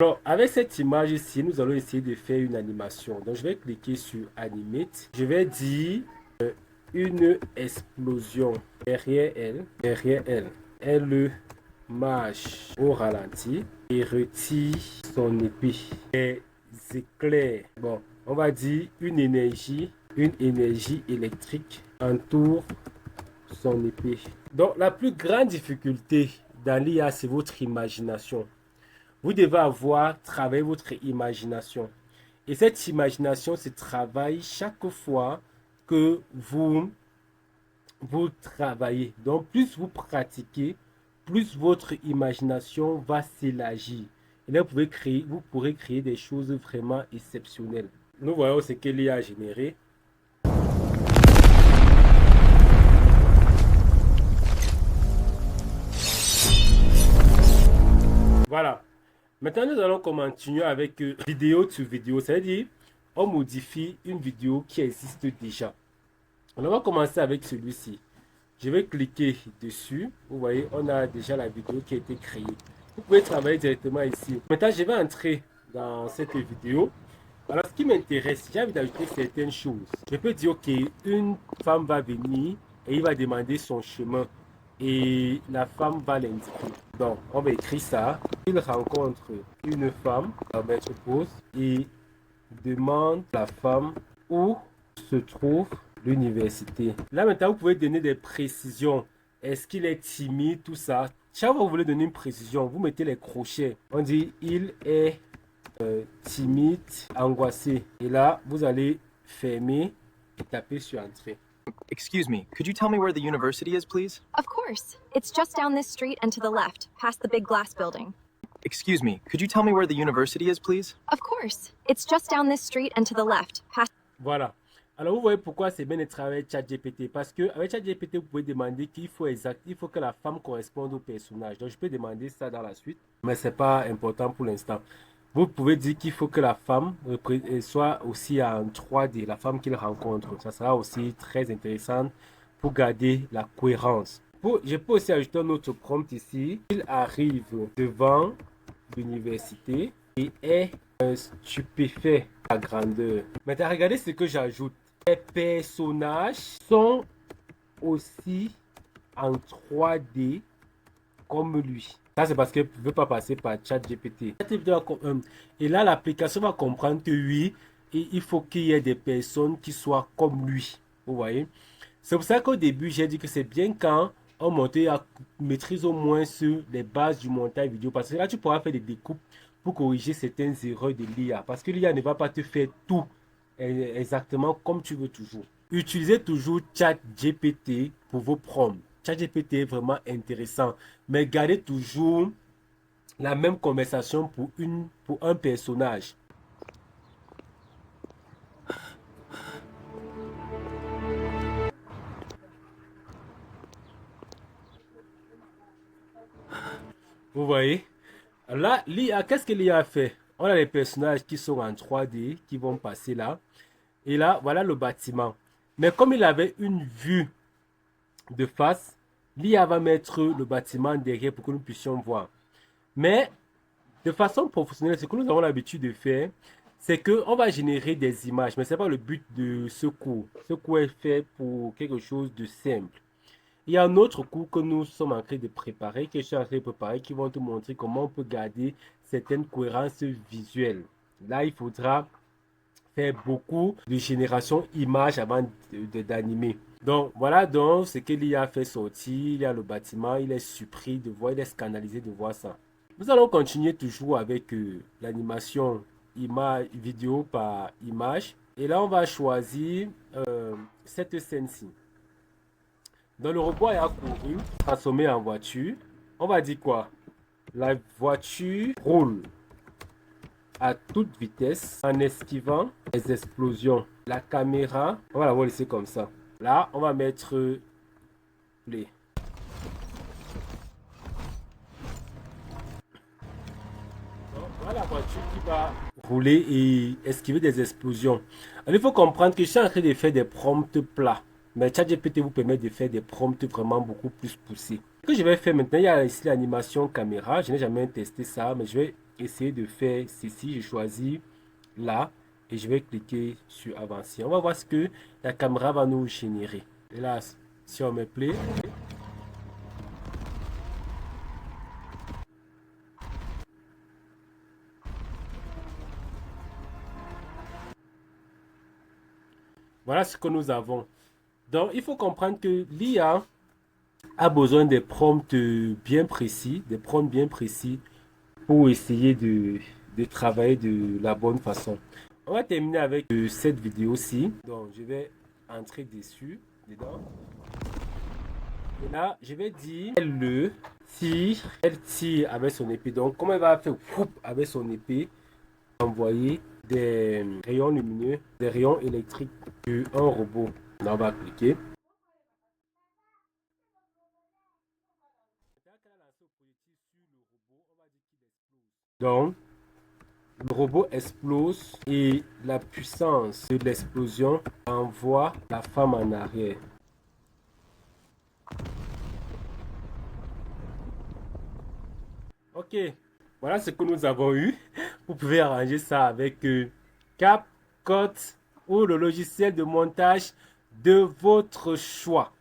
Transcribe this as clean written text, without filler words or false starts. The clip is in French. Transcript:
Alors, avec cette image ici, nous allons essayer de faire une animation. Donc, je vais cliquer sur Animate. Je vais dire une explosion derrière elle. Elle marche au ralenti et retire son épée. Les éclairs. Bon, on va dire une énergie électrique entoure son épée. Donc, la plus grande difficulté dans l'IA, c'est votre imagination. Vous devez avoir travaillé votre imagination. Et cette imagination se travaille chaque fois que vous travaillez. Donc, plus vous pratiquez, plus votre imagination va s'élargir. Et là, vous pourrez créer des choses vraiment exceptionnelles. Nous voyons ce que l'IA a généré. Voilà. Maintenant, nous allons continuer avec vidéo sur vidéo. C'est-à-dire, on modifie une vidéo qui existe déjà. On va commencer avec celui-ci. Je vais cliquer dessus. Vous voyez, on a déjà la vidéo qui a été créée. Vous pouvez travailler directement ici. Maintenant, je vais entrer dans cette vidéo. Alors, ce qui m'intéresse, j'ai envie d'ajouter certaines choses. Je peux dire, OK, une femme va venir et il va demander son chemin. Et la femme va l'indiquer. Donc, on va écrire ça. Il rencontre une femme, on va mettre pause, et demande à la femme où se trouve l'université. Là, maintenant, vous pouvez donner des précisions. Est-ce qu'il est timide, tout ça. Chaque fois que vous voulez donner une précision, vous mettez les crochets. On dit, il est timide, angoissé. Et là, vous allez fermer et taper sur Entrée. Excuse me, could you tell me where the university is, please? Of course. It's just down this street and to the left, past the big glass building. Excuse me, could you tell me where the university is, please? Of course. It's just down this street and to the left, past... Voilà. Alors, vous voyez pourquoi c'est bien de travailler avec ChatGPT. Parce qu'avec ChatGPT, vous pouvez demander qu'il faut il faut que la femme corresponde au personnage. Donc, je peux demander ça dans la suite. Mais ce n'est pas important pour l'instant. Vous pouvez dire qu'il faut que la femme soit aussi en 3D, la femme qu'il rencontre. Ça sera aussi très intéressant pour garder la cohérence. Je peux aussi ajouter un autre prompt ici. Il arrive devant l'université et est stupéfait à la grandeur. Maintenant, regardez ce que j'ajoute. Les personnages sont aussi en 3D comme lui. Ça, c'est parce qu'elle ne veut pas passer par ChatGPT. Et là, l'application va comprendre que oui, il faut qu'il y ait des personnes qui soient comme lui. Vous voyez? C'est pour ça qu'au début, j'ai dit que c'est bien quand on maîtrise au moins sur les bases du montage vidéo. Parce que là, tu pourras faire des découpes pour corriger certaines erreurs de l'IA. Parce que l'IA ne va pas te faire tout exactement comme tu veux toujours. Utilisez toujours ChatGPT pour vos prompts. ChatGPT est vraiment intéressant, mais gardez toujours la même conversation pour un personnage. Vous voyez? Là, l'IA, qu'est-ce que l'IA a fait? On a les personnages qui sont en 3D, qui vont passer là. Et là, voilà le bâtiment. Mais comme il avait une vue de face, l'IA va mettre le bâtiment derrière pour que nous puissions voir. Mais de façon professionnelle, ce que nous avons l'habitude de faire, c'est qu'on va générer des images. Mais ce n'est pas le but de ce cours. Ce cours est fait pour quelque chose de simple. Il y a un autre cours que nous sommes en train de préparer, que je suis en train de préparer, qui vont te montrer comment on peut garder certaines cohérences visuelles. Là, il faudra faire beaucoup de génération images avant d'animer. Donc, voilà donc ce que l'IA fait sortir. Il y a le bâtiment, il est surpris de voir, il est scandalisé de voir ça. Nous allons continuer toujours avec l'animation vidéo par image. Et là, on va choisir cette scène-ci. Dans le robot a couru, transformé en voiture. On va dire quoi? La voiture roule à toute vitesse en esquivant les explosions. La caméra, on va la laisser comme ça. Là, on va mettre play. Voilà la voiture qui va rouler et esquiver des explosions. Alors, il faut comprendre que je suis en train de faire des prompts plats. Mais ChatGPT vous permet de faire des prompts vraiment beaucoup plus poussés. Ce que je vais faire maintenant, il y a ici l'animation caméra. Je n'ai jamais testé ça, mais je vais essayer de faire ceci. Je choisis là et je vais cliquer sur avancer. On va voir ce que la caméra va nous générer. Et là, si on met play, voilà ce que nous avons. Donc, il faut comprendre que l'IA a besoin des prompts bien précis, pour essayer de travailler de la bonne façon. On va terminer avec cette vidéo-ci. Donc, je vais entrer dedans. Et là, je vais dire, elle tire avec son épée. Donc, comment elle va faire avec son épée, envoyer des rayons lumineux, des rayons électriques sur un robot. Là, on va cliquer. Donc, le robot explose et la puissance de l'explosion envoie la femme en arrière. Ok, voilà ce que nous avons eu. Vous pouvez arranger ça avec CapCut ou le logiciel de montage de votre choix.